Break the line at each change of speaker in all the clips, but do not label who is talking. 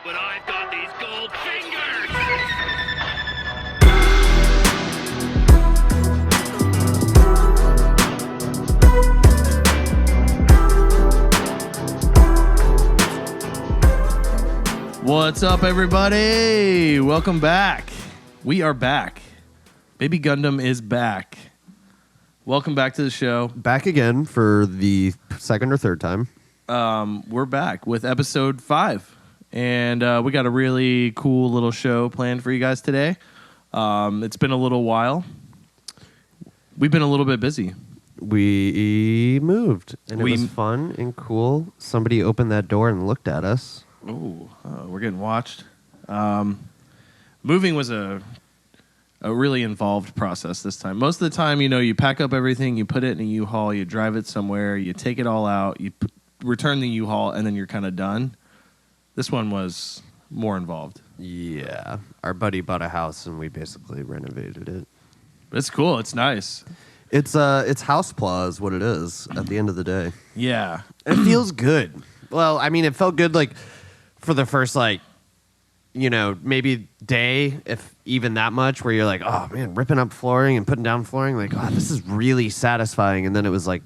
But I've got these gold fingers!
What's up, everybody? Welcome back. We are back. bbyGundam is back. Welcome back to the show.
Back again for the second or third time.
We're back with episode 5. And we got a really cool little show planned for you guys today. It's been a little while. We've been a little bit busy.
We moved, and it was fun and cool. Somebody opened that door and looked at us.
Oh, we're getting watched. Moving was a really involved process this time. Most of the time, you pack up everything, you put it in a U-Haul, you drive it somewhere, you take it all out, you return the U-Haul, and then you're kind of done. This one was more involved.
Yeah. Our buddy bought a house, and we basically renovated it.
It's cool. It's nice.
It's house pla is what it is at the end of the day.
Yeah.
It feels good. Well, I mean, it felt good, for the first, maybe day, if even that much, where you're like, oh, man, ripping up flooring and putting down flooring, this is really satisfying. And then it was like,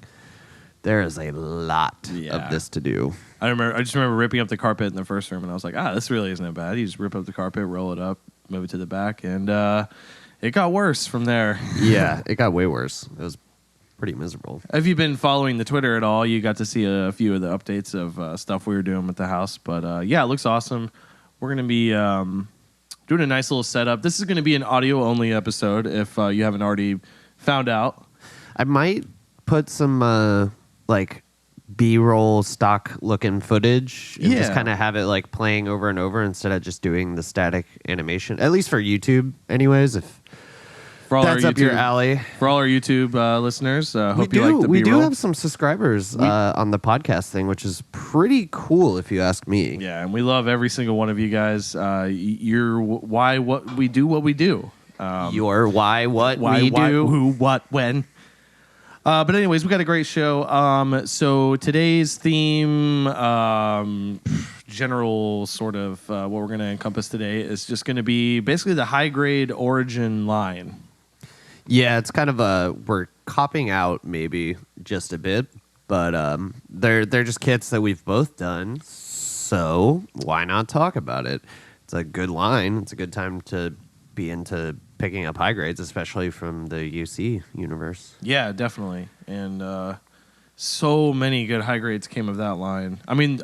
there is a lot of this to do.
I just remember ripping up the carpet in the first room, and I was like, this really isn't that bad. You just rip up the carpet, roll it up, move it to the back, and it got worse from there.
Yeah, it got way worse. It was pretty miserable.
If you've been following the Twitter at all, you got to see a few of the updates of stuff we were doing with the house. But yeah, it looks awesome. We're going to be doing a nice little setup. This is going to be an audio-only episode if you haven't already found out.
I might put some B-roll stock-looking footage and just kind of have it playing over and over instead of just doing the static animation. At least for YouTube, anyways. If that's up your alley.
For all our YouTube listeners, hope you like the B-roll.
We do have some subscribers on the podcast thing, which is pretty cool if you ask me.
Yeah, and we love every single one of you guys. You're why what we do what we do.
Your why what we do.
Who, what, when. But anyways, we got a great show. So today's theme, general sort of what we're going to encompass today is just going to be basically the high-grade origin line.
Yeah, it's kind of we're copping out maybe just a bit, but they're just kits that we've both done, so why not talk about it? It's a good line. It's a good time to be into picking up high grades, especially from the UC universe.
Yeah, definitely. And so many good high grades came of that line. I mean,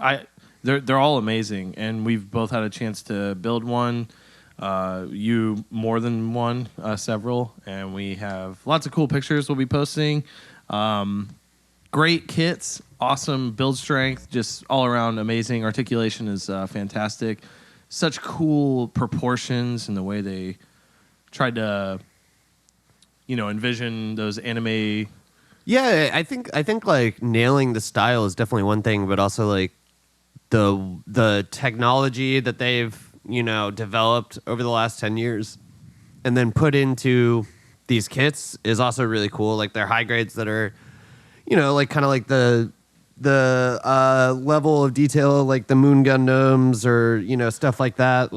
they're all amazing, and we've both had a chance to build one. You more than one, several, and we have lots of cool pictures we'll be posting. Great kits, awesome build strength, just all around amazing. Articulation is fantastic. Such cool proportions in the way they tried to, envision those anime.
Yeah, I think nailing the style is definitely one thing, but also the technology that they've developed over the last 10 years and then put into these kits is also really cool. They're high grades that are, kind of the level of detail, like the Moon Gundams or, stuff like that.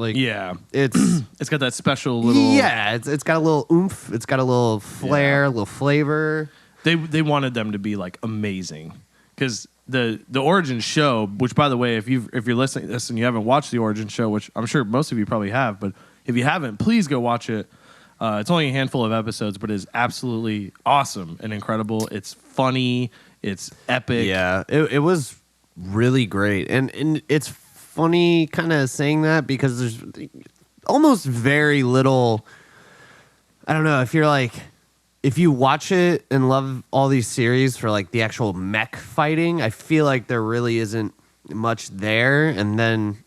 It's
got that special little...
Yeah, it's got a little oomph. It's got a little flair, a little flavor.
They wanted them to be amazing because the Origin show, which by the way, if you're listening to this and you haven't watched the Origin show, which I'm sure most of you probably have, but if you haven't, please go watch it. It's only a handful of episodes, but it's absolutely awesome and incredible. It's funny. It's epic.
Yeah, it was really great. And it's funny kind of saying that because there's almost very little, I don't know, if you watch it and love all these series for the actual mech fighting, I feel like there really isn't much there. And then,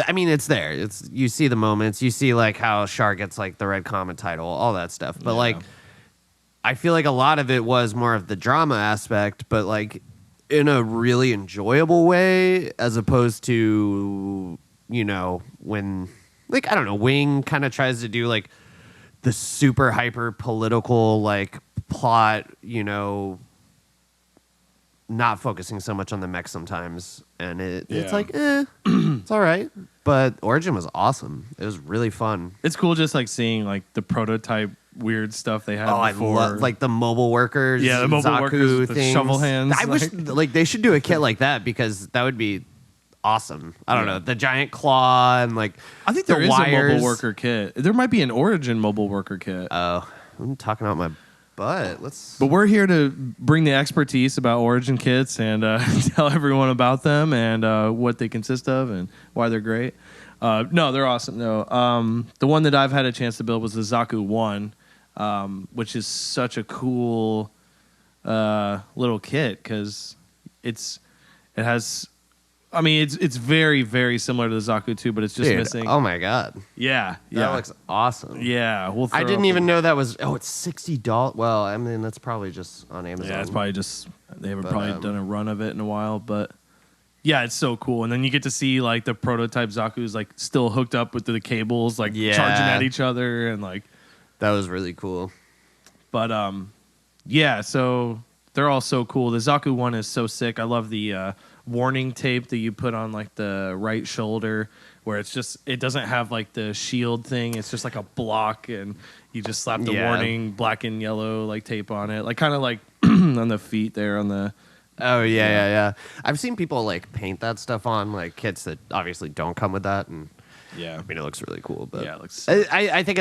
I mean, it's there. You see the moments. You see how Char gets the Red Comet title, all that stuff. But I feel like a lot of it was more of the drama aspect, but in a really enjoyable way, as opposed to when I don't know, Wing kind of tries to do the super hyper political plot, not focusing so much on the mech sometimes, and it's
Yeah.
like, it's all right. But Origin was awesome. It was really fun.
It's cool just like seeing like the prototype weird stuff they had
I
before.
love like the mobile workers.
Yeah, the mobile
Zaku
workers with the
things.
shovel hands,
I wish
like-
like they should do a kit like that because that would be awesome. I don't
Yeah.
know, the giant claw and like
I think
the
there is
wires.
a mobile worker kit. There might be an Origin mobile worker kit.
Oh, I'm talking out my butt. Let's.
But we're here to bring the expertise about Origin kits and tell everyone about them and what they consist of and why they're great. No, they're awesome. No, the one that I've had a chance to build was the Zaku 1, which is such a cool little kit because it has. I mean, it's very, very similar to the Zaku 2, but it's just
Dude,
missing.
oh my god,
Yeah,
that looks awesome.
Yeah, we'll
I
throw
didn't
up
even
a-
know that was. Oh, it's $60. Well, I mean, that's probably just on Amazon.
Yeah, it's probably just they haven't
But,
probably done a run of it in a while, but yeah, it's so cool. And then you get to see like the prototype Zaku's like still hooked up with the cables, like
Yeah.
charging at each other, and like,
That was really cool.
but yeah, so they're all so cool. The Zaku 1 is so sick. I love the warning tape that you put on like the right shoulder, where it doesn't have like the shield thing. It's just like a block, and you just slap the
Yeah.
warning black and yellow like tape on it, like kind of like on the feet there on the.
Oh yeah. I've seen people like paint that stuff on like kits that obviously don't come with that, and
Yeah.
I mean it looks really cool. But
Yeah, it looks.
I think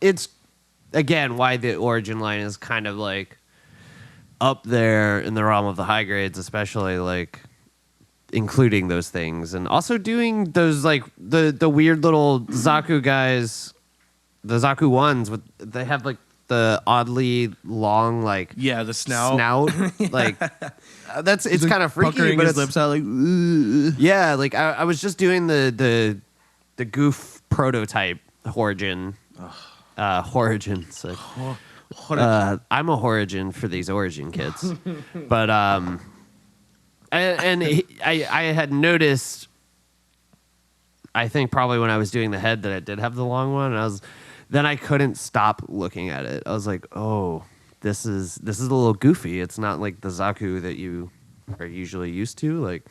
it's again why the Origin line is kind of like up there in the realm of the high grades, especially like including those things and also doing those like the weird little Zaku guys, the Zaku 1s with they have like the oddly long like
Yeah, the snout.
like it's kind of freaky,
Puckering
but
his
it's,
lips out like. "Ugh."
yeah, like I was just doing the goof prototype Origin. Origin. So, I'm a Origin for these Origin kits, but I had noticed. I think probably when I was doing the head that it did have the long one, and then I couldn't stop looking at it. I was like, oh, this is a little goofy. It's not like the Zaku that you are usually used to. Like,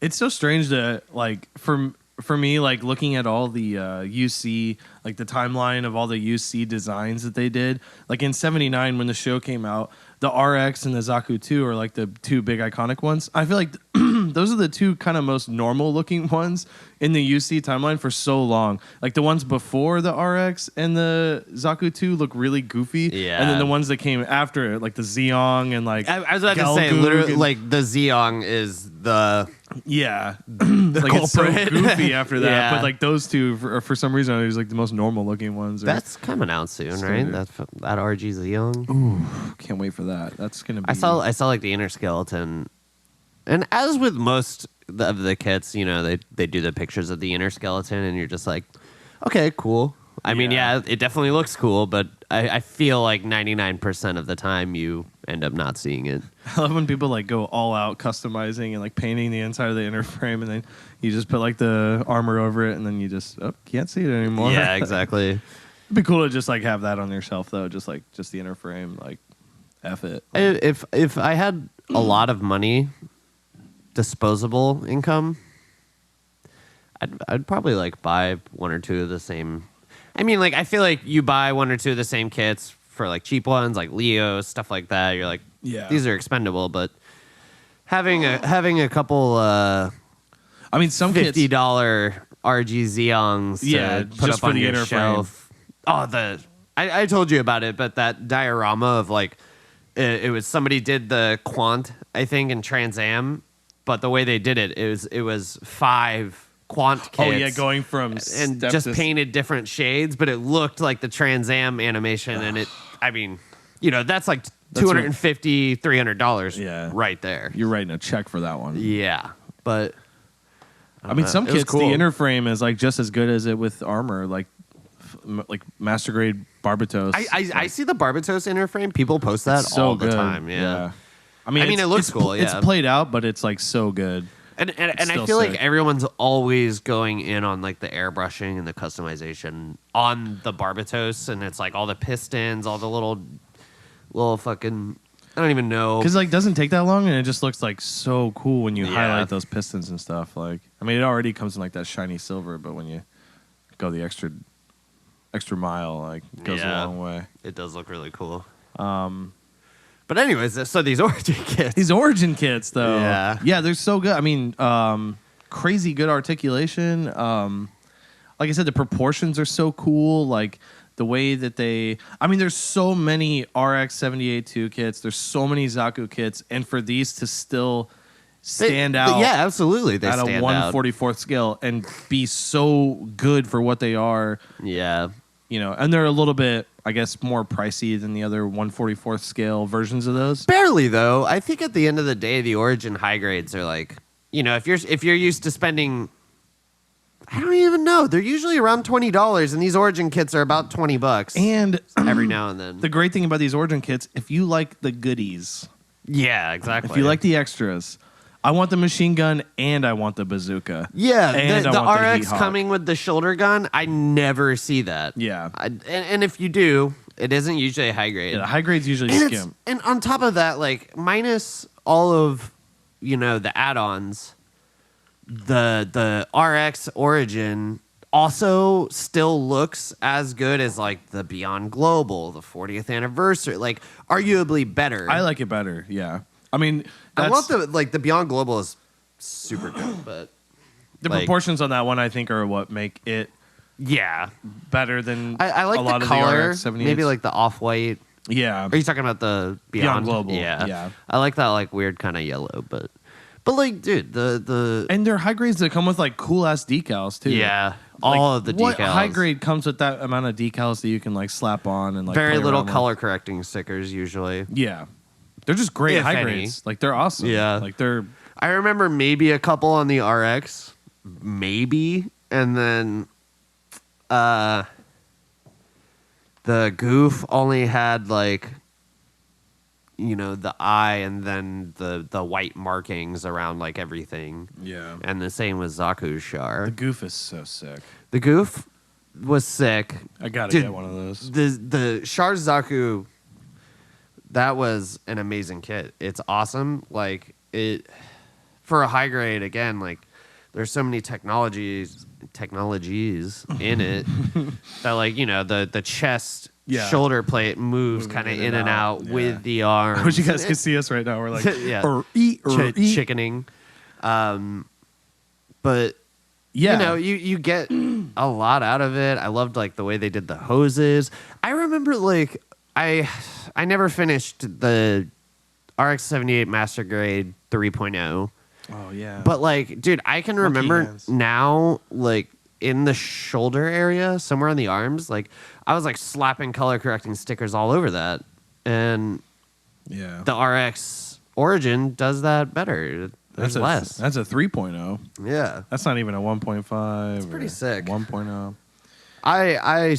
It's so strange to like for me, like looking at all the UC, like the timeline of all the UC designs that they did. Like in '79 when the show came out, the RX and the Zaku 2 are like the two big iconic ones. I feel like those are the two kind of most normal looking ones in the UC timeline for so long. Like the ones before the RX and the Zaku 2 look really goofy.
Yeah.
And then the ones that came after it, like the Zeong and like
I was about to say,
Galgoog
literally,
and-
like the Zeong is the
yeah, like it's so
culprit.
goofy after that.
Yeah.
But like those two, for some reason, are like the most normal looking ones. Or-
that's coming out soon,
So
right?
good.
That RG Zeong.
can't wait for that. That's gonna be.
I saw like the inner skeleton, and as with most of the kits, you know, they do the pictures of the inner skeleton, and you're just like, okay, cool. I mean,
Yeah.
yeah, it definitely looks cool, but I feel like 99% of the time you end up not seeing it.
I love when people like go all out customizing and like painting the inside of the inner frame, and then you just put like the armor over it, and then you just can't see it anymore.
Yeah, exactly.
It'd be cool to just like have that on your shelf though, just the inner frame, like F it.
If I had a lot of money, disposable income, I'd probably like buy one or two of the same. I mean, like I feel like you buy one or two of the same kits for like cheap ones, like Leo stuff like that. You're like,
Yeah.
these are expendable, but having a couple
I mean, some kits.
$50 RG Zeongs to
Yeah,
put
just
up
for
on
the
your
inner
shelf. Oh, I told you about it, but that diorama of like it was somebody did the Quant, I think, in Trans Am, but the way they did it was 5 Quant kits.
Oh yeah, going from
and
step
just
to-
painted different shades, but it looked like the Trans Am animation, and it. I mean, you know, that's like $250, $300.
Yeah.
right there.
You're writing a check for that one.
Yeah, but
I mean, some
It was
kits,
cool.
the inner frame is like just as good as it with armor, like master grade Barbatos.
I see the Barbatos inner frame. People post that
It's so
all the
good.
time. Yeah.
I mean,
it looks cool,
It's
yeah.
played out, but it's like so good.
And I
still
feel like
sick.
everyone's always going in on like the airbrushing and the customization on the Barbatos, and it's like all the pistons, all the little fucking I don't even know.
Because like doesn't take that long, and it just looks like so cool when you
Yeah.
highlight those pistons and stuff. Like, I mean, it already comes in like that shiny silver, but when you go the extra mile, like, it goes a long way.
It does look really cool. But anyways, so these origin kits.
These origin kits, though,
Yeah.
they're so good. I mean, crazy good articulation. Like I said, the proportions are so cool. Like the way that there's so many RX-78-2 kits. There's so many Zaku kits, and for these to still stand out,
Yeah, absolutely. They
at a
stand out.
1/44th scale and be so good for what they are.
Yeah.
You know, and they're a little bit, I guess, more pricey than the other 1/44th scale versions of those.
Barely though. I think at the end of the day, the origin high grades are like, you know, if you're used to spending, I don't even know. They're usually around $20, and these origin kits are about $20.
And
every now and then.
the great thing about these origin kits, if you like the goodies,
Yeah, exactly.
if you like the extras, I want the machine gun and I want the bazooka.
Yeah,
and
the
I want the
RX
Heat Hawk.
coming with the shoulder gun, I never see that.
Yeah.
And if you do, it isn't usually a high grade.
Yeah, the high grades usually
and
skim.
and on top of that, like minus all of, you know, the add-ons, the RX Origin also still looks as good as like the Beyond Global, the 40th anniversary, like arguably better.
I like it better. Yeah. I mean,
I
that's,
love the Beyond Global is super good, but
the
like-
proportions on that one, I think, are what make it
yeah,
better than
I like
a lot
the
of
color,
the RX-78s.
maybe like the off-white.
Yeah.
Are you talking about the Beyond
Global,
Yeah,
yeah.
I like that like weird kind of yellow, but like, dude, the
And they're high grades that come with like cool ass decals too.
yeah,
Like,
all of the decals.
What high grade comes with that amount of decals that you can like slap on and like
Very
play
little
around with?
color correcting stickers usually.
Yeah. They're just great
If
high
any.
grades. Like they're awesome.
Yeah.
Like they're
I remember maybe a couple on the RX, maybe, and then the Goof only had like, you know, the eye and then the white markings around like everything.
yeah.
And the same with Zaku's Char.
The goof is so sick.
The Goof was sick.
I gotta
Dude,
get one of those.
The Char Zaku, that was an amazing kit. It's awesome. Like it for a high grade again. Like there's so many technologies in it that, like, you know, the chest
Yeah.
shoulder plate moves kind of in and out
yeah.
with the arms.
I wish you guys could see us right now. We're like,
Yeah.
eat.
Chickening. But
Yeah.
you know, you get a lot out of it. I loved like the way they did the hoses. I remember like I never finished the RX-78 Master Grade 3.0.
Oh yeah.
But like, dude, I can remember
hands.
now, like in the shoulder area, somewhere on the arms, like I was like slapping color correcting stickers all over that, and
yeah.
the RX Origin does that better. There's less.
That's a 3.0.
Yeah,
That's not even a 1.5. It's
pretty sick.
1.0.
I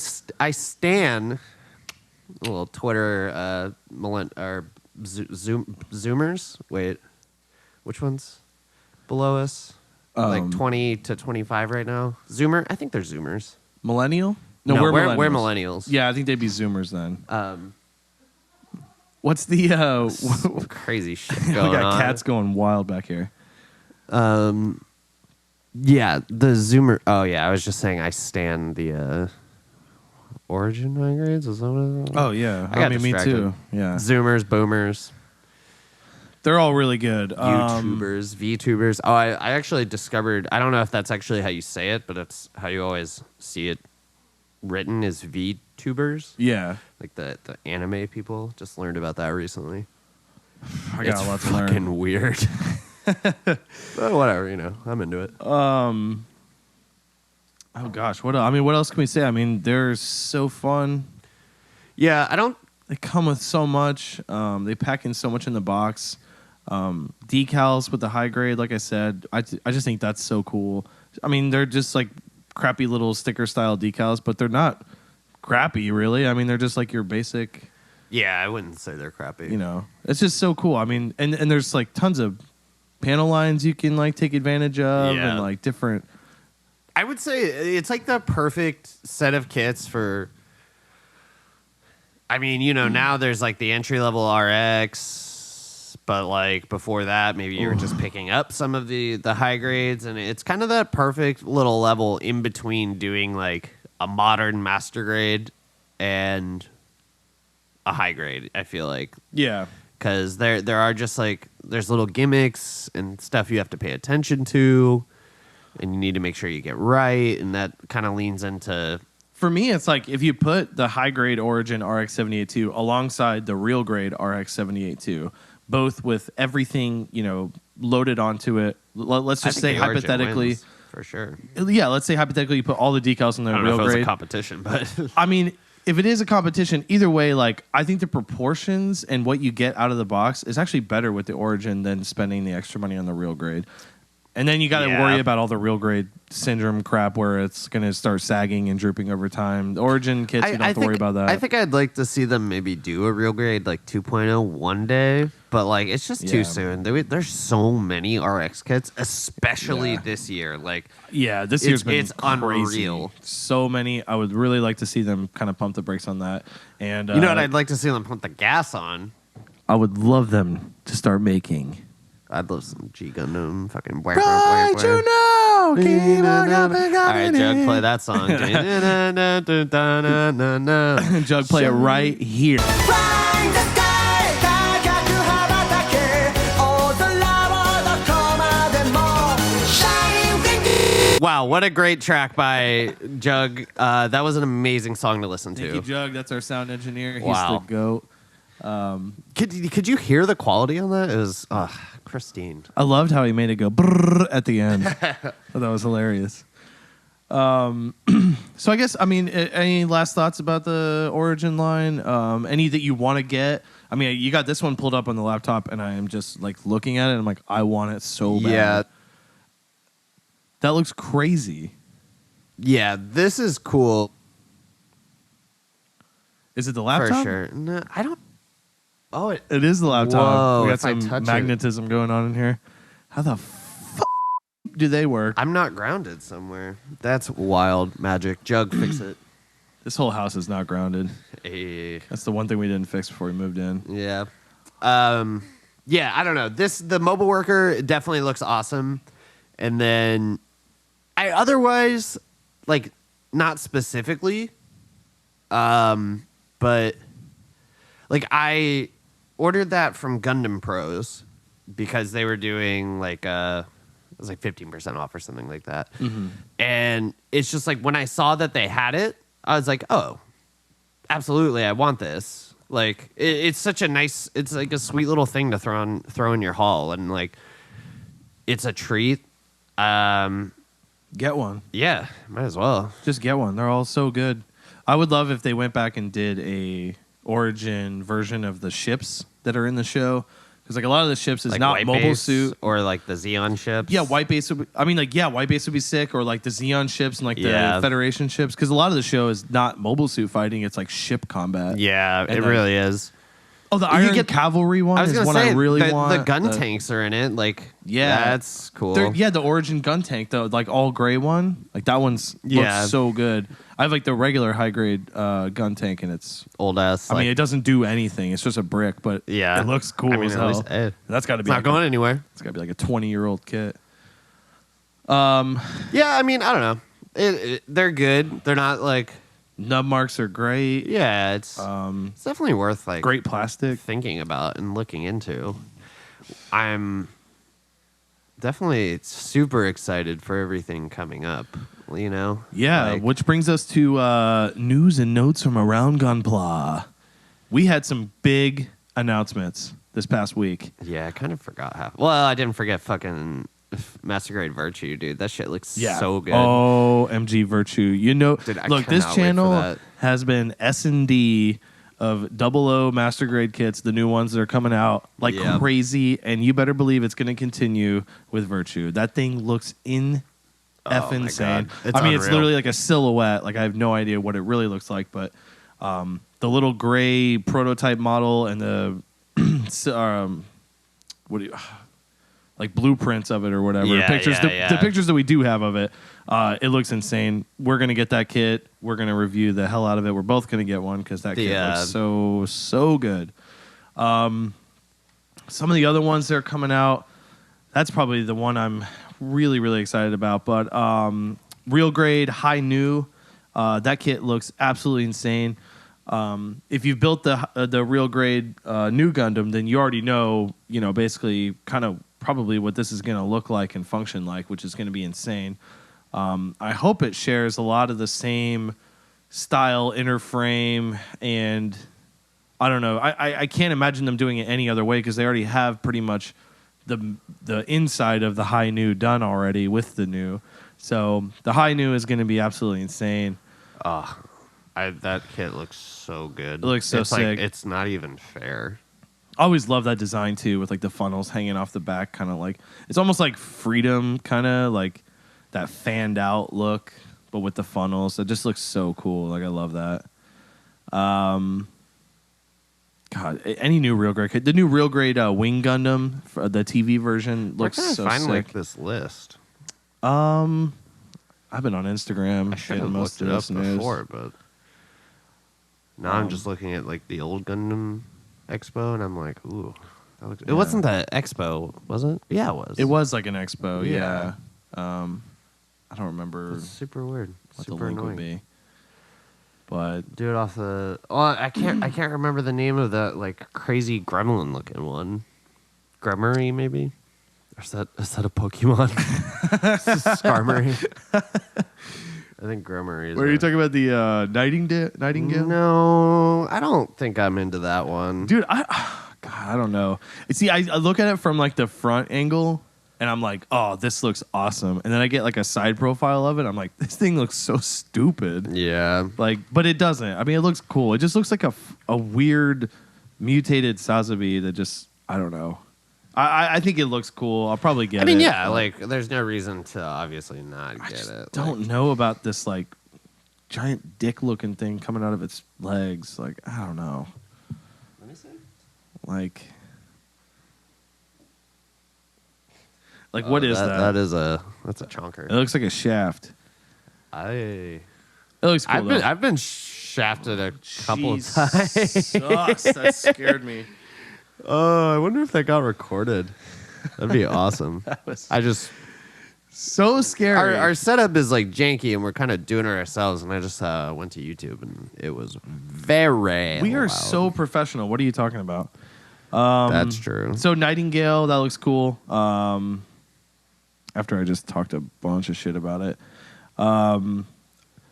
stan a little Twitter Zoomers. Wait, which ones below us? Like 20 to 25 right now. Zoomer? I think they're Zoomers.
Millennial?
No,
we're
we're
millennials.
millennials.
Yeah, I think they'd be Zoomers then. What's the
Crazy shit
we
going
got
on.
cats going wild back here.
Yeah, the Zoomer. Oh yeah, I was just saying I stan the Origin high grades. Is that what it is?
Oh yeah.
I got
me
distracted.
too. Yeah.
Zoomers, boomers,
They're all really good.
YouTubers, VTubers. Oh, I actually discovered. I don't know if that's actually how you say it, but it's how you always see it written is VTubers.
Yeah.
Like the anime people. Just learned about that recently.
I got
It's
a lot to
fucking
learn.
weird. But whatever, you know, I'm into it.
Oh gosh, what else can we say? I mean, they're so fun.
Yeah, I don't.
They come with so much. They pack in so much in the box. Decals with the high grade, like I said, I just think that's so cool. I mean, they're just like crappy little sticker style decals, but they're not crappy really. I mean, they're just like your basic.
Yeah, I wouldn't say they're crappy.
You know, it's just so cool. I mean, and there's like tons of panel lines you can like take advantage of,
Yeah.
and like different.
I would say it's like the perfect set of kits for I mean, you know, now there's like the entry level RX, but like before that, maybe you were just picking up some of the high grades, and it's kind of that perfect little level in between doing like a modern master grade and a high grade. I feel like,
Yeah.
because there are just like there's little gimmicks and stuff you have to pay attention to, and you need to make sure you get right, and that kind of leans into.
For me, it's like if you put the high grade Origin RX 782 alongside the real grade RX 782, both with everything, you know, loaded onto it. Let's just say hypothetically,
wins, for sure.
Yeah, let's say hypothetically you put all the decals on the
I don't
real
know if it was
grade.
a competition, but
I mean, if it is a competition, either way, like I think the proportions and what you get out of the box is actually better with the Origin than spending the extra money on the real grade. And then you got to worry about all the real grade syndrome crap where it's going to start sagging and drooping over time. The Origin kits, you don't have to worry about that.
I think I'd like to see them maybe do a real grade like 2.0 one day, but like it's just too soon. There's so many RX kits, especially this year. Like,
yeah, this year's been
it's
crazy.
unreal.
So many. I would really like to see them kind of pump the brakes on that. And
you know what I'd like to see them pump the gas on?
I would love them to start making.
I'd love some G Gundam fucking.
Right, you know, keep on coming,
all right, Jug, play that song.
Jug, play it right here.
Wow, what a great track by Jug. That was an amazing song to listen to.
Thank you, Jug. That's our sound engineer.
Wow.
He's the GOAT.
Could you hear the quality on that? It was pristine.
I loved how he made it go brrr at the end. That was hilarious. So I guess, I mean, any last thoughts about the Origin line? Any that you want to get? I mean, you got this one pulled up on the laptop, and I am just like looking at it. And I'm like, I want it so bad.
Yeah.
That looks crazy.
Yeah, this is cool.
Is it the laptop?
For sure. No, I don't. Oh,
It is the laptop.
Whoa,
We got
if I
some
touch
magnetism going on in here. How the fuck do they work?
I'm not grounded somewhere. That's wild magic. Jug, fix it.
This whole house is not grounded.
Hey.
That's the one thing we didn't fix before we moved in.
Yeah. Yeah, I don't know. The mobile worker definitely looks awesome. And then I otherwise, like, not specifically, but like I ordered that from Gundam Pros because they were doing like it was like 15% off or something like that.
Mm-hmm.
And it's just like when I saw that they had it, I was like, oh, absolutely, I want this. Like it's such a nice, it's like a sweet little thing to throw in your haul, and like it's a treat.
Get one.
Yeah, might as well.
Just get one. They're all so good. I would love if they went back and did a Origin version of the ships that are in the show. Because like a lot of the ships is
Like
not
White
mobile
Base
suit.
or like the Xeon ships.
Yeah, White Base would be, I mean, like, yeah, White Base would be sick, or like the Xeon ships and like
Yeah.
the Federation ships. Because a lot of the show is not mobile suit fighting, it's like ship combat.
Yeah,
And
it
then-
really is.
Oh, the Iron Cavalry one
I was
is
gonna
one
say
I really
the
want.
gun tanks are in it. Like,
Yeah.
that's cool.
The Origin gun tank, though, like all gray one, like that one's
Yeah.
looks so good. I have like the regular high grade gun tank, and it's.
Old ass.
I
like,
mean, it doesn't do anything. It's just a brick, but
Yeah.
it looks cool
I mean,
as
at
hell.
least, hey,
That's got to
it's
be
not
like
going anywhere.
It's got to be like a 20-year-old kit.
Yeah, I mean, I don't know. They're good. They're not like.
Nub marks are great.
Yeah, it's definitely worth like
Great plastic.
thinking about and looking into. I'm definitely super excited for everything coming up. You know.
Yeah,
Like,
which brings us to news and notes from around Gunpla. We had some big announcements this past week.
yeah, I kind of forgot half. Well, I didn't forget fucking Master Grade Virtue, dude. That shit looks so good.
Oh, MG Virtue. You know,
Dude, I
look, this
cannot wait for
channel
that.
has been S&D of 00 Master Grade kits, the new ones that are coming out like
Yep.
crazy, and you better believe it's going to continue with Virtue. That thing looks
Oh my
insane.
God. It's
I mean, it's
unreal.
literally like a silhouette. Like I have no idea what it really looks like, but the little gray prototype model and the what do you like blueprints of it or whatever.
Yeah,
Pictures.
yeah,
The pictures that we do have of it, it looks insane. We're gonna get that kit. We're gonna review the hell out of it. We're both gonna get one because that kit looks so good. Some of the other ones that are coming out, that's probably the one I'm really, really excited about. But Real Grade High New, that kit looks absolutely insane. If you've built the Real Grade New Gundam, then you already know, basically kind of probably what this is going to look like and function like, which is going to be insane. I hope it shares a lot of the same style, inner frame, and I don't know. I can't imagine them doing it any other way because they already have pretty much the inside of the High New done already with the new. So the High New is going to be absolutely insane.
That kit looks so good.
It looks so sick.
Like, it's not even fair.
I always love that design too, with like the funnels hanging off the back, kind of like it's almost like Freedom, kind of like that fanned out look, but with the funnels. It just looks so cool. Like I love that. God, any new Real Grade, the new Real Grade Wing Gundam, for the TV version looks so
find
sick.
like this list.
I've been on Instagram.
I should have looked it up
news
before, but now I'm just looking at like the old Gundam Expo, and I'm like, ooh, that looks. It wasn't the Expo, was it? Yeah, it was.
It was like an Expo.
Yeah.
I don't remember
That's super weird.
what
Super
the link
annoying.
would be, but
Do it off the. Oh, I can't remember the name of that like crazy gremlin looking one. Gremory maybe. Or is that a Pokemon? Skarmory. I think Gremory is.
Were you talking about the Nightingale?
No, I don't think I'm into that one.
Dude, I don't know. See, I look at it from like the front angle, and I'm like, oh, this looks awesome. And then I get like a side profile of it. I'm like, this thing looks so stupid.
Yeah.
Like, but it doesn't. I mean, it looks cool. It just looks like a weird mutated Sazabi that just, I don't know. I think it looks cool. I'll probably get it.
I mean, yeah, like there's no reason to obviously not get it.
Don't know about this like giant dick looking thing coming out of its legs. Like, I don't know.
Let me see.
Like what is that?
That's a chonker.
It looks like a shaft. It looks cool.
I've been shafted a couple of times.
That scared me.
Oh, I wonder if that got recorded. That'd be awesome. I just
so scary.
our setup is like janky, and we're kind of doing it ourselves. And I just went to YouTube, and it was very.
We are
loud.
so professional. What are you talking about?
That's true.
So Nightingale, that looks cool. After I just talked a bunch of shit about it.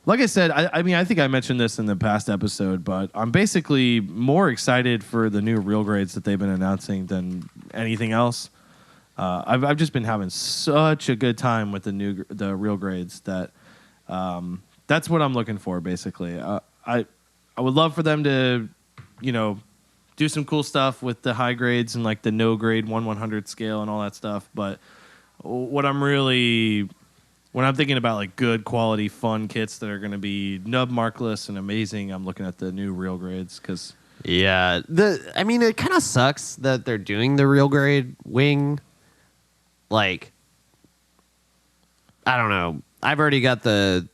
Like I said, I mean, I think I mentioned this in the past episode, but I'm basically more excited for the new Real Grades that they've been announcing than anything else. I've just been having such a good time with the Real Grades that that's what I'm looking for, basically. I would love for them to, do some cool stuff with the high grades and like the no grade 1/100 scale and all that stuff. But when I'm thinking about like good quality fun kits that are going to be nub markless and amazing, I'm looking at the new Real Grades because
I mean, it kind of sucks that they're doing the Real Grade wing. Like, I don't know. I've already got the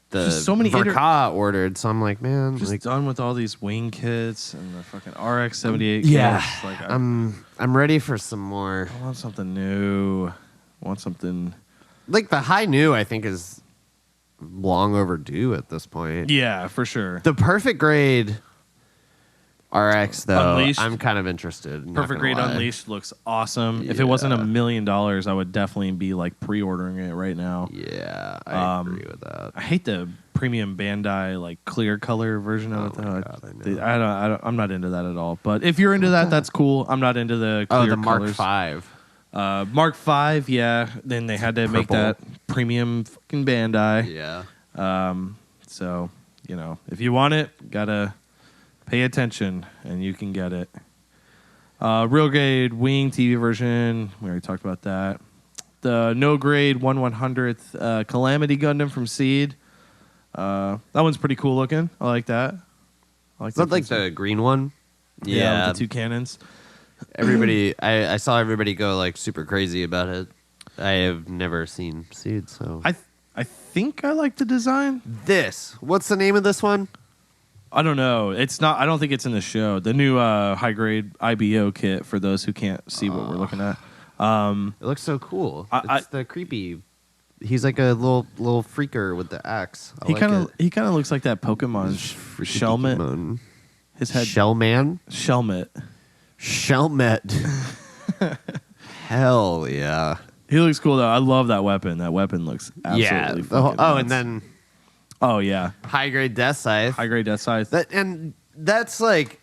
just so many
Verka ordered, so I'm like, man,
just
like,
done with all these wing kits and the fucking RX-78
yeah.
kits. Like,
I'm ready for some more.
I want something new. I want something.
Like the High New, I think is long overdue at this point.
Yeah, for sure.
The Perfect Grade RX, though,
Unleashed.
I'm kind of interested.
Perfect Grade Unleashed looks awesome. If it wasn't $1 million, I would definitely be like pre-ordering it right now.
Yeah, I agree with that.
I hate the premium Bandai like clear color version of it. Though.
God,
I'm not into that at all. But if you're into that, that's cool. I'm not into the clear
the Mark
colors.
V.
Mark V, yeah. Then they had to make that premium fucking Bandai.
Yeah.
So, if you want it, gotta pay attention and you can get it. Real Grade Wing TV version, we already talked about that. The no grade 1/100th Calamity Gundam from Seed. That one's pretty cool looking. I like that.
Is that like the green one?
Yeah, with the two cannons.
I saw everybody go like super crazy about it. I have never seen Seed, so
I think I like the design.
What's the name of this one?
I don't know. It's not. I don't think it's in the show. The new high grade IBO kit for those who can't see what we're looking at.
It looks so cool. It's the creepy. He's like a little freaker with the axe.
He kind of looks like that Pokemon Shelmet. His head
Shellman.
Shelmet.
Hell yeah.
He looks cool though. I love that weapon. That weapon looks absolutely fucking nuts.
And then
yeah,
high grade Death Scythe.
high grade Death Scythe.
That's like,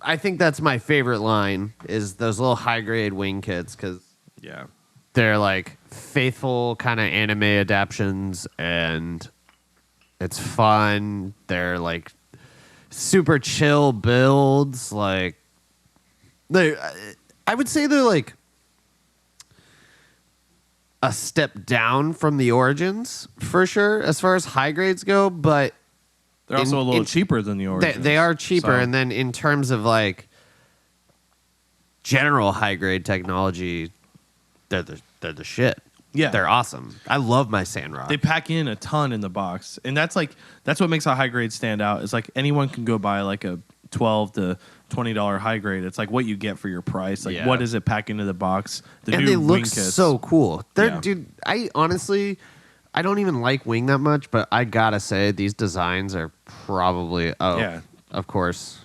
I think that's my favorite line is those little high grade wing kits because they're like faithful kind of anime adaptions and it's fun. They're like super chill builds. Like I would say they're like a step down from the Origins for sure as far as high grades go, but
they're also a little cheaper than the Origins.
They are cheaper, and then in terms of like general high grade technology, they're the shit.
Yeah,
they're awesome. I love my Sandrock.
They pack in a ton in the box, and that's what makes a high grade stand out. It's like anyone can go buy like a $12 to $20 high grade. It's like what you get for your price. Like what does it pack into the box?
And they look so cool. Dude, I honestly, I don't even like Wing that much, but I gotta say these designs are probably of course.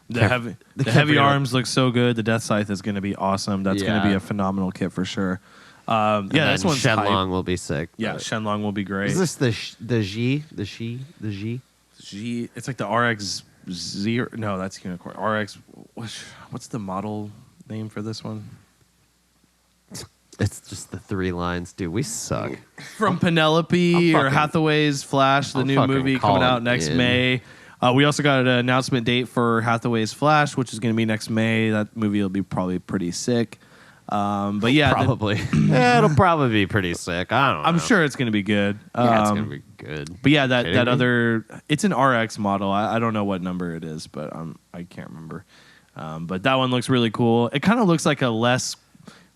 The heavy arms look so good. The Death Scythe is going to be awesome. That's going to be a phenomenal kit for sure. This one's
Shenlong will be sick.
Yeah, Shenlong will be great.
Is this the G?
G? It's like the RX Zero. No, that's Unicorn. RX. What's the model name for this one?
It's just the 3 lines, dude. We suck.
From Penelope or Hathaway's Flash, the new movie coming out next May. We also got an announcement date for Hathaway's Flash, which is going to be next May. That movie will be probably pretty sick. But yeah,
probably. It'll probably be pretty sick. I don't know.
I'm sure it's going to be good.
It's going to be good.
But yeah, that other, it's an RX model. I don't know what number it is, but I can't remember. But that one looks really cool. It kind of looks like a less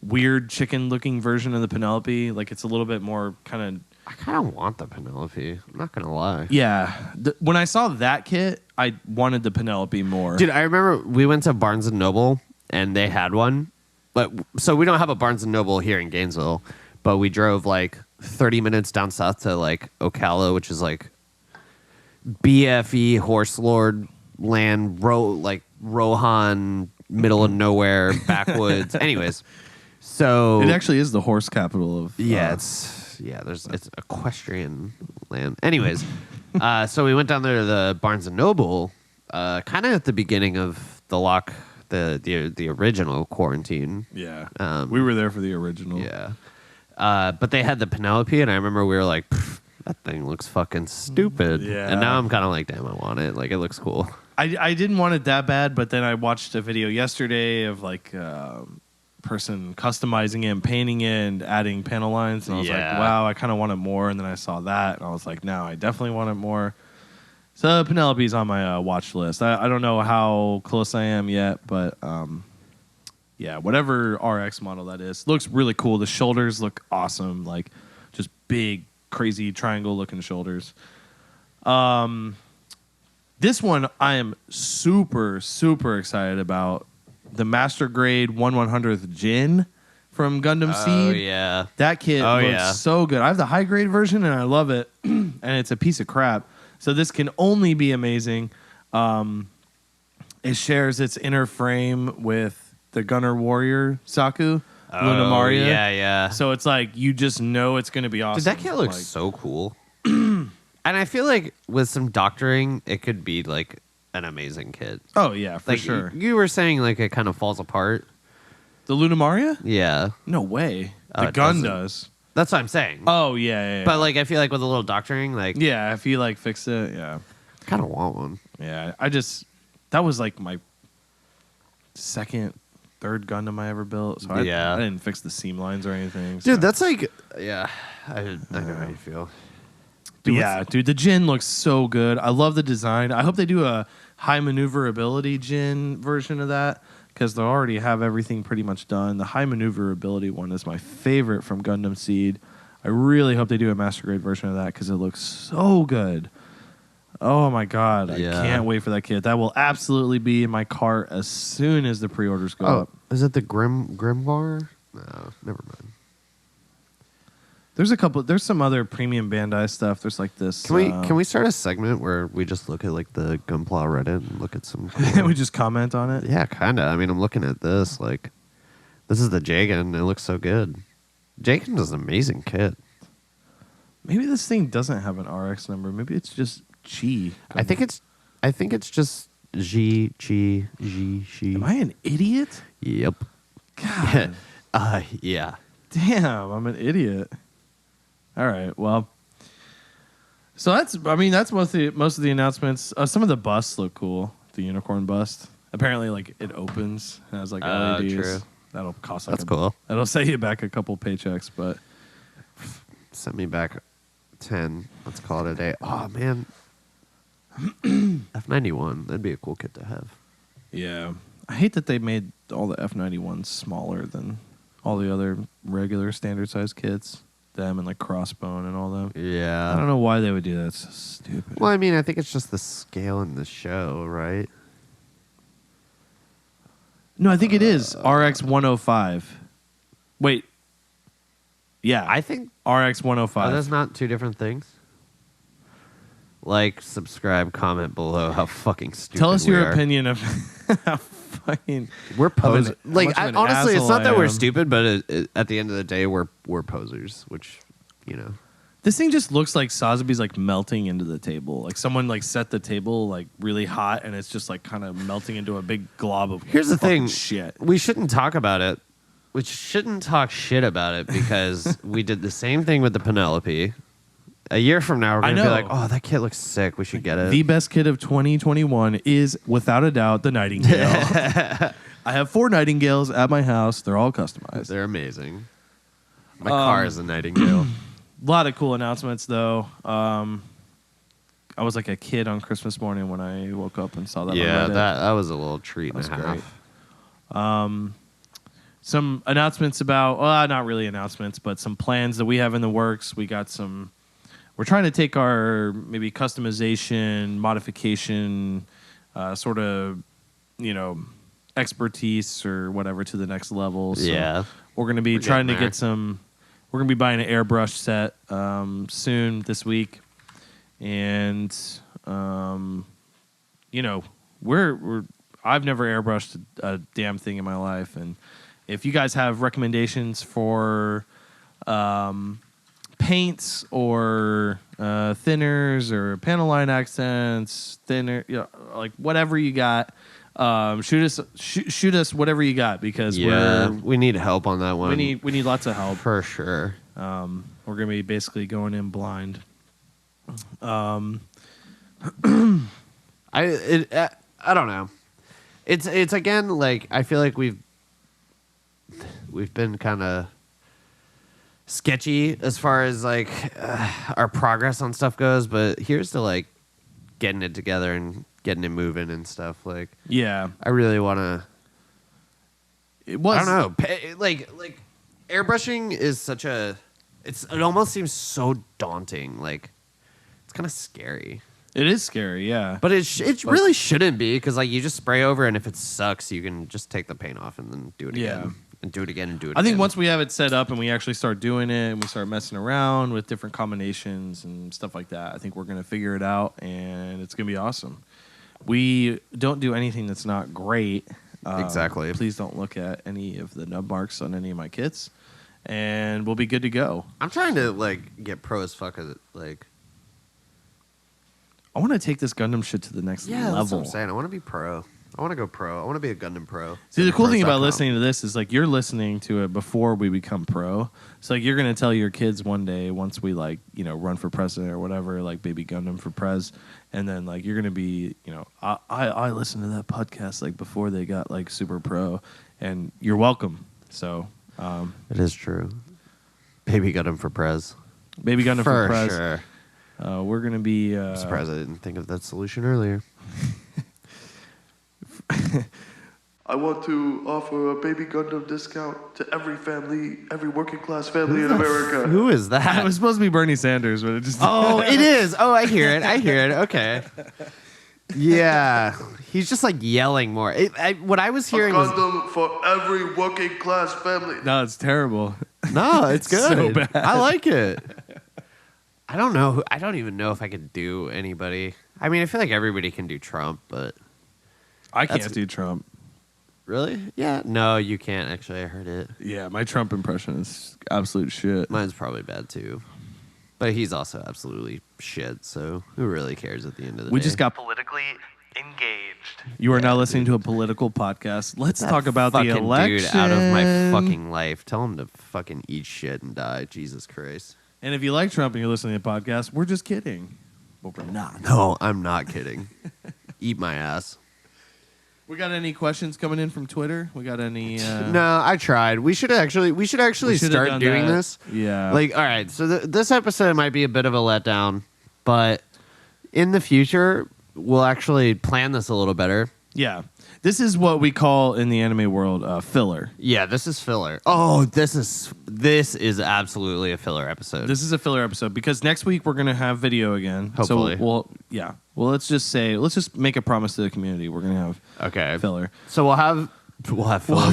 weird chicken-looking version of the Penelope. Like it's a little bit more kind of.
I kind of want the Penelope. I'm not gonna lie.
Yeah, when I saw that kit, I wanted the Penelope more.
Dude, I remember we went to Barnes and Noble and they had one. But so we don't have a Barnes and Noble here in Gainesville, but we drove like 30 minutes down south to like Ocala, which is like BFE horse lord land, like Rohan, middle of nowhere, backwoods. Anyways, so
it actually is the horse capital of
it's equestrian land. Anyways, so we went down there to the Barnes and Noble, kind of at the beginning of the original quarantine.
Yeah, we were there for the original.
Yeah, but they had the Penelope, and I remember we were like, that thing looks fucking stupid.
Yeah,
and now I'm kind of like, damn, I want it. Like, it looks cool.
I didn't want it that bad, but then I watched a video yesterday of like person customizing it and painting it and adding panel lines, and I was like, wow, I kind of want it more. And then I saw that, and I was like, no, I definitely want it more. So Penelope's on my watch list. I don't know how close I am yet, but yeah, whatever RX model that is, looks really cool. The shoulders look awesome, like just big, crazy triangle-looking shoulders. This one I am super, super excited about. The Master Grade 1/100th Jin from Gundam Seed.
Oh, yeah.
That kit looks so good. I have the high grade version, and I love it, and it's a piece of crap. So this can only be amazing. It shares its inner frame with the Gunner Warrior Saku, Luna Maria.
Yeah.
So it's like you just know it's going to be awesome.
Dude, that kit looks so cool. And I feel like with some doctoring, it could be like an amazing kit.
Oh, yeah, for
like,
sure.
You were saying like it kind of falls apart.
The Luna Maria?
Yeah.
No way. The gun does.
That's what I'm saying.
Oh, yeah.
But like I feel like with a little doctoring, like
yeah, if you like fix it, yeah.
I kind of want one.
Yeah, that was like my second, third Gundam I ever built. So I didn't fix the seam lines or anything. So.
Dude, that's like I know how you feel.
Dude, the Jin looks so good. I love the design. I hope they do a high maneuverability Jin version of that. because they already have everything pretty much done. The high maneuverability one is my favorite from Gundam Seed. I really hope they do a master grade version of that because it looks so good. Oh my god, I can't wait for that kit. That will absolutely be in my cart as soon as the pre-orders go up.
Is it the Grimoire? No, never mind.
There's some other premium Bandai stuff. There's like this.
Can we start a segment where we just look at like the Gunpla Reddit and look at some
we just comment on it?
Yeah, kind of. I mean, I'm looking at this like this is the Jagan. It looks so good. Jagan is an amazing kit.
Maybe this thing doesn't have an RX number. Maybe it's just G.
I think it's just G.
Am I an idiot?
Yep.
God.
Yeah.
Damn, I'm an idiot. All right. Well, so that's most of the announcements. Some of the busts look cool. The unicorn bust. Apparently, like it opens and has like LEDs.
True.
That'll cost.
That's cool.
That'll set you back a couple paychecks, but
send me back 10. Let's call it a day. Oh man, F91. That'd be a cool kit to have.
Yeah, I hate that they made all the F91s smaller than all the other regular standard size kits. Them and like Crossbone and all them.
Yeah,
I don't know why they would do that. It's so stupid.
Well, I mean, I think it's just the scale in the show, right?
No, I think it is RX 105. Wait. Yeah,
I think
RX 105.
Are those not two different things? Like, subscribe, comment below how fucking stupid
Tell us
we
your
are.
opinion of how fucking
we're posers.
how
Like,
much of an
honestly, it's
asshole
not that
I
we're
am.
stupid, but at the end of the day, we're posers, which, you know.
This thing just looks like Sotheby's like melting into the table. Like someone like set the table like really hot and it's just like kind of melting into a big glob of
Here's the
fucking
thing.
shit.
We shouldn't talk about it. We shouldn't talk shit about it because we did the same thing with the Penelope. A year from now, we're going to be
know.
like, oh, that kit looks sick. We should get it.
The best kit of 2021 is without a doubt the Nightingale. I have 4 Nightingales at my house. They're all customized.
They're amazing. My car is a Nightingale.
A lot of cool announcements, though. I was like a kid on Christmas morning when I woke up and saw that.
Yeah,
on Reddit.
that was a little treat and a
That was
half.
Some announcements about, well, not really announcements, but some plans that we have in the works. We're trying to take our maybe customization, modification, sort of, expertise or whatever to the next level. So
Yeah.
we're going to be
We're
trying to
getting there.
get some. We're going to be buying an airbrush set soon this week, and I've never airbrushed a damn thing in my life, and if you guys have recommendations for paints or thinners or panel line accents, like whatever you got, shoot us whatever you got because
we need help on that one.
we need lots of help.
for sure.
We're gonna be basically going in blind.
I don't know. It's again like I feel like we've been kind of sketchy as far as like our progress on stuff goes, but here's to like getting it together and getting it moving and stuff. Like,
Yeah,
I really want to.
it was.
I don't know. Like airbrushing is such a. It almost seems so daunting. Like, it's kind of scary.
It is scary, yeah.
But it really shouldn't be because like you just spray over and if it sucks, you can just take the paint off and then do it
Yeah.
again and do it again and do it.
I think
again.
once we have it set up and we actually start doing it and we start messing around with different combinations and stuff like that, I think we're going to figure it out and it's going to be awesome. We don't do anything that's not great.
Exactly.
Please don't look at any of the nub marks on any of my kits, and we'll be good to go.
I'm trying to like get pro as fuck at it. Like,
I want to take this Gundam shit to the next
yeah,
level.
that's what I'm saying. I want to be pro. I want to go pro. I want to be a Gundam pro.
See, the cool thing about
GundamPros.com.
listening to this is like you're listening to it before we become pro. So like you're gonna tell your kids one day once we like run for president or whatever, like Baby Gundam for prez, and then like you're gonna be I listened to that podcast like before they got like super pro, and you're welcome. So
It is true. Baby Gundam for prez.
Baby Gundam for
For
prez.
sure.
We're gonna be.
I'm surprised I didn't think of that solution earlier.
I want to offer a Baby Gundam discount to every family, every working class family in America.
Who is
It
that?
was supposed to be Bernie Sanders, but it just.
Oh, it is. Oh, I hear it. Okay. Yeah, he's just like yelling more. What I was
A
hearing was
Gundam for every working class family.
No, it's terrible.
no, it's good.
so bad.
I like it. I don't know. I don't even know if I could do anybody. I mean, I feel like everybody can do Trump, but
I can't
That's-
do Trump.
really, yeah, no, you can't. Actually, I heard it.
Yeah, my Trump impression is absolute shit.
Mine's probably bad too, but he's also absolutely shit. So who really cares at the end of the day?
We just got.
Politically engaged.
You are now listening to a political podcast. Let's
That
talk about the
fucking
election.
dude out of my fucking life. Tell him to fucking eat shit and die. Jesus Christ.
And if you like Trump and you're listening to the podcast, we're just kidding. But we're not.
No, I'm not kidding. Eat my ass.
We got any questions coming in from Twitter? We got any?
No, I tried. We should actually
we should've
start
done
doing
that.
this.
Yeah.
Like, all right. So this episode might be a bit of a letdown, but in the future, we'll actually plan this a little better.
Yeah. This is what we call in the anime world filler.
Yeah, this is filler. Oh, this is absolutely a filler episode.
This is a filler episode because next week we're gonna have video again.
Hopefully.
So well, let's just make a promise to the community. We're gonna have
okay.
filler.
So we'll have filler.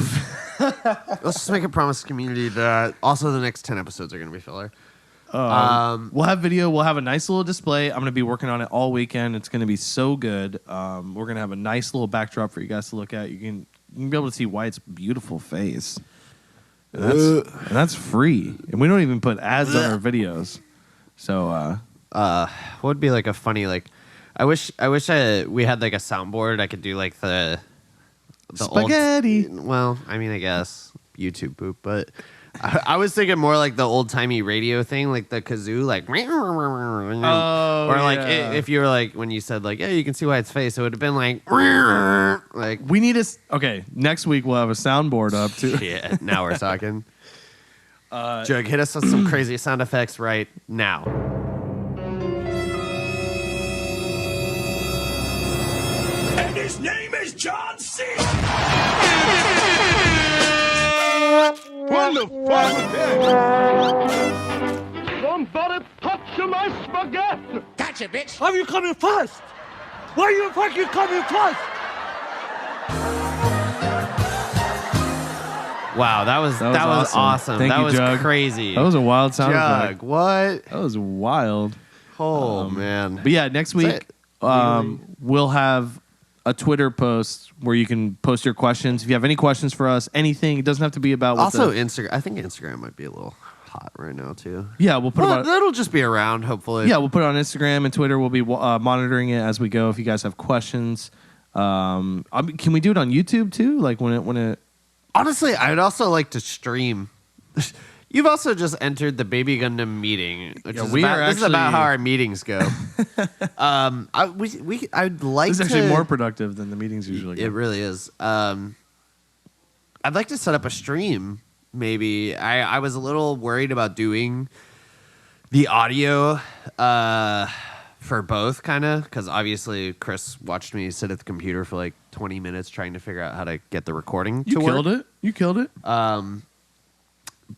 Let's just make a promise to the community that also the next 10 episodes are going to be filler.
We'll have video. We'll have a nice little display. I'm going to be working on it all weekend. It's going to be so good. We're going to have a nice little backdrop for you guys to look at. You can be able to see Wyatt's beautiful face. And that's free. And we don't even put ads on our videos. So,
What would be like a funny like? I wish we had like a soundboard. I could do like the
spaghetti.
Well, I mean, I guess YouTube poop, but I was thinking more like the old timey radio thing, like the kazoo, like or like
yeah.
if you were like when you said like, yeah, you can see Wyatt's face, it would have been like
We need a. Okay, next week we'll have a soundboard up too.
yeah. Now we're talking. Jug, hit us with some crazy sound effects right now.
And his name is John C.
What the fuck was that?
Somebody touch my spaghetti.
Gotcha, bitch.
Why are you coming first? Why you fuck you coming first?
Wow, that was awesome.
Thank
that
you,
was
Jug.
crazy.
That was a wild sound
Jug.
effect.
What?
That was wild.
Oh man.
But yeah, next week we'll have a Twitter post where you can post your questions. If you have any questions for us, anything, it doesn't have to be about.
Also, Instagram. I think Instagram might be a little hot right now too.
Yeah, we'll put it on.
That'll just be around, hopefully.
Yeah, we'll put it on Instagram and Twitter. We'll be monitoring it as we go. If you guys have questions, can we do it on YouTube too? Like when it.
Honestly, I'd also like to stream. You've also just entered the Baby Gundam meeting, which
Yeah,
is
we
about,
are
this is about
actually-
how our meetings go. I'd like
It's
to.
actually more productive than the meetings usually.
It
go.
really is. I'd like to set up a stream. Maybe I was a little worried about doing the audio for both, kind of, because obviously Chris watched me sit at the computer for like 20 minutes trying to figure out how to get the recording
You
to
killed
work.
it. You killed it.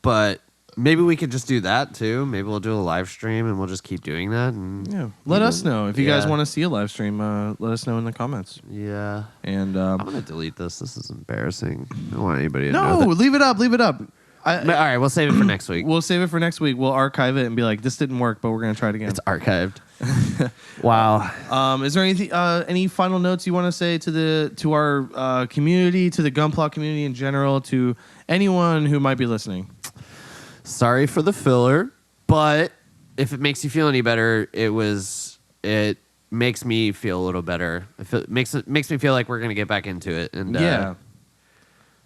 But maybe we could just do that too. Maybe we'll do a live stream and we'll just keep doing that. And
Yeah. Let us know if you guys
Yeah.
want to see a live stream. Let us know in the comments.
yeah.
And
I'm gonna delete this. This is embarrassing. I don't want anybody to know.
no,
That.
leave it up. Leave it up.
All right, we'll save it for next week.
We'll save it for next week. We'll archive it and be like, this didn't work, but we're gonna try it again.
It's archived. Wow.
Is there anything? Any final notes you want to say to our community, to the Gunpla community in general, to anyone who might be listening?
Sorry for the filler, but if it makes you feel any better, it makes me feel a little better. It makes me feel like we're gonna get back into it. And
Yeah.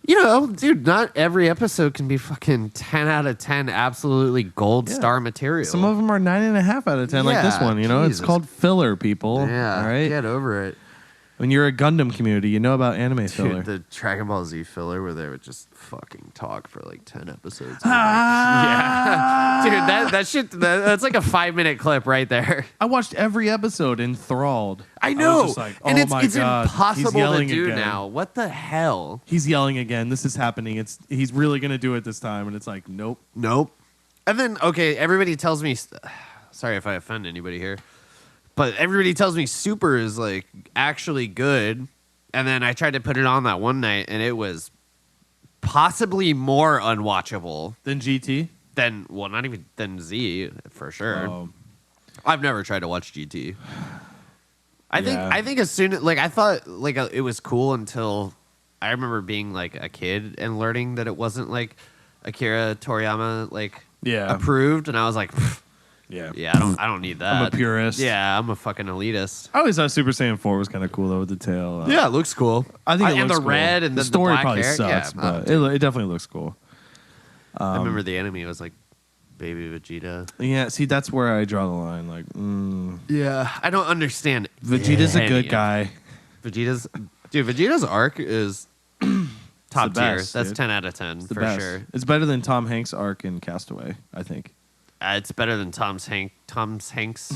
you know, dude, not every episode can be fucking 10 out of 10 absolutely gold star material.
Some of them are 9.5 out of 10, like this
Yeah,
one. You know,
Jesus.
it's called filler, people.
yeah,
All right.
get over it.
When you're a Gundam community, you know about anime filler.
Dude, the Dragon Ball Z filler where they would just fucking talk for like 10 episodes.
Ah!
Yeah. Dude, that shit, that's like a 5-minute clip right there.
I watched every episode enthralled.
I know.
was just like,
and
oh
it's
my God. He's
impossible to
yelling
do
again.
now. What the hell?
He's yelling again. This is happening. He's really going to do it this time. And it's like, nope.
Nope. And then, okay, everybody tells me, sorry if I offend anybody here, but everybody tells me Super is like actually good. And then I tried to put it on that one night and it was possibly more unwatchable
Then GT?
than, well, not even than Z for sure.
Oh.
I've never tried to watch GT.
Yeah.
I think as soon like I thought like it was cool until I remember being like a kid and learning that it wasn't like Akira Toriyama like
Yeah.
approved, and I was like,
Yeah.
yeah, I don't need that.
I'm a purist.
Yeah, I'm a fucking elitist.
I always thought Super Saiyan 4 was kind of cool, though, with the tail.
Yeah, it looks cool.
I think it
and
looks
the
cool.
red and
the story
black
probably
hair.
sucks,
Yeah,
but it definitely looks cool.
I remember the enemy was like Baby Vegeta.
Yeah, see, that's where I draw the line. Like,
Yeah, I don't understand.
Vegeta's a
any
good
of
guy.
Vegeta's arc is top
the
tier.
best,
That's
dude.
10 out of 10
The
for
best.
sure.
It's better than Tom Hanks' arc in Castaway, I think.
It's better than Tom's Hanks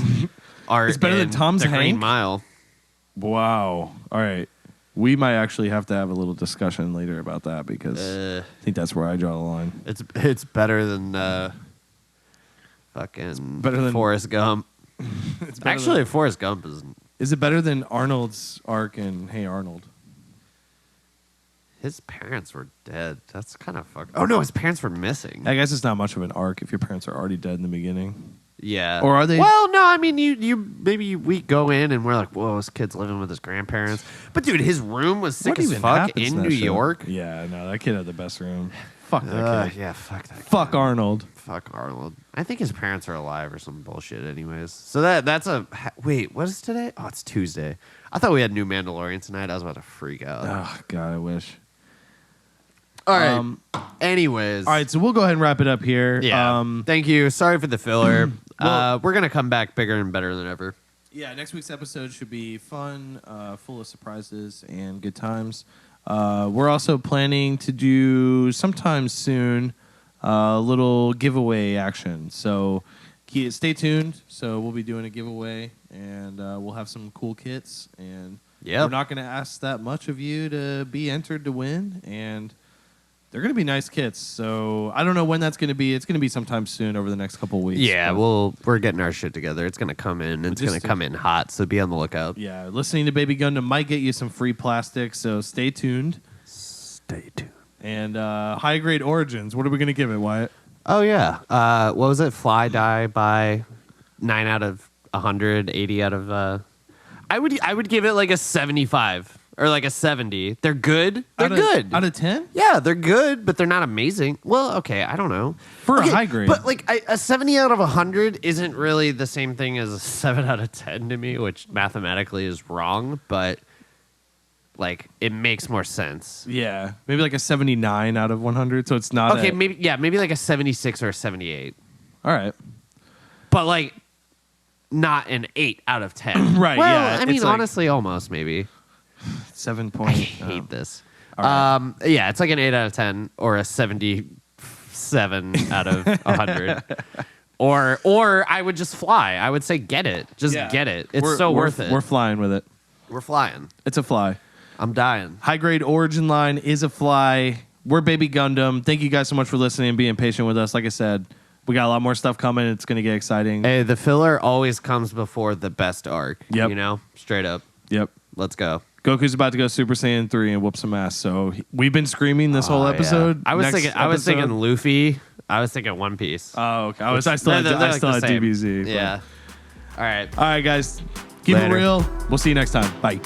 art.
It's better than
in
Tom's
The Green
Hank?
Mile.
Wow. All right. We might actually have to have a little discussion later about that because I think that's where I draw the line.
It's better than fucking
better than-
Forrest Gump.
It's better
Actually, Forrest Gump is.
is it better than Arnold's arc in Hey Arnold?
His parents were dead. That's kind of fucked. Oh no, his parents were missing.
I guess it's not much of an arc if your parents are already dead in the beginning.
Yeah.
Or are they-
Well, no. I mean, we go in and we're like, whoa, this kid's living with his grandparents. But dude, his room was sick
What
as
even
fuck
happens
in
that
New
show?
York.
Yeah, no, that kid had the best room. Fuck that kid.
Yeah, fuck that.
Fuck
kid.
Arnold.
Fuck Arnold. I think his parents are alive or some bullshit. Anyways, so that's a wait. What is today? Oh, it's Tuesday. I thought we had new Mandalorian tonight. I was about to freak out.
Oh God, I wish.
All right. Anyways.
All right, so we'll go ahead and wrap it up here.
Yeah. Thank you. Sorry for the filler. We're gonna come back bigger and better than ever.
Yeah, next week's episode should be fun, full of surprises and good times. We're also planning to do sometime soon a little giveaway action. So stay tuned. So we'll be doing a giveaway, and we'll have some cool kits. And we're not going to ask that much of you to be entered to win. And they're going to be nice kits. So I don't know when that's going to be. It's going to be sometime soon over the next couple of weeks.
Yeah,
but
we're getting our shit together. It's gonna come in. It's
just
gonna come in hot. So be on the lookout.
yeah, listening to Baby Gundam might get you some free plastic. So stay tuned.
Stay tuned.
And high grade origins. What are we going to give it, Wyatt?
Oh yeah. What was it? Fly die by 9 out of 100, 80 out of. I would give it like a 75 or like a 70. They're good. They're good.
Out of 10?
Yeah, they're good, but they're not amazing. Well, okay, I don't know.
For
Okay,
a high grade.
But like a 70 out of 100 isn't really the same thing as a 7 out of 10 to me, which mathematically is wrong, but like it makes more sense.
Yeah. Maybe like a 79 out of 100. So it's not.
Okay, maybe like a 76 or a 78.
All right.
But like not an 8 out of 10.
Right,
Well,
yeah,
I mean,
it's like-
honestly, almost maybe.
7
I
point.
hate this.
All right.
Yeah, it's like an 8 out of 10 or a 77 out of 100. Or I would just fly. I would say get it. Just
Yeah.
get it. It's
We're-
so
we're-
worth it.
We're flying with it.
We're flying.
It's a fly.
I'm dying.
High grade origin line is a fly. We're Baby Gundam. Thank you guys so much for listening and being patient with us. Like I said, we got a lot more stuff coming. It's going to get exciting.
Hey, the filler always comes before the best arc.
Yep.
You know? Straight up.
Yep.
Let's go.
Goku's about to go Super Saiyan 3 and whoop some ass. So we've been screaming this whole
Oh,
episode.
yeah. I was
Next
thinking
episode-
Luffy. I was thinking One Piece.
Oh, okay. I still had
They're like the same.
DBZ. but-
Yeah. All right.
All right, guys. Keep it
Later.
real. We'll see you next time. Bye.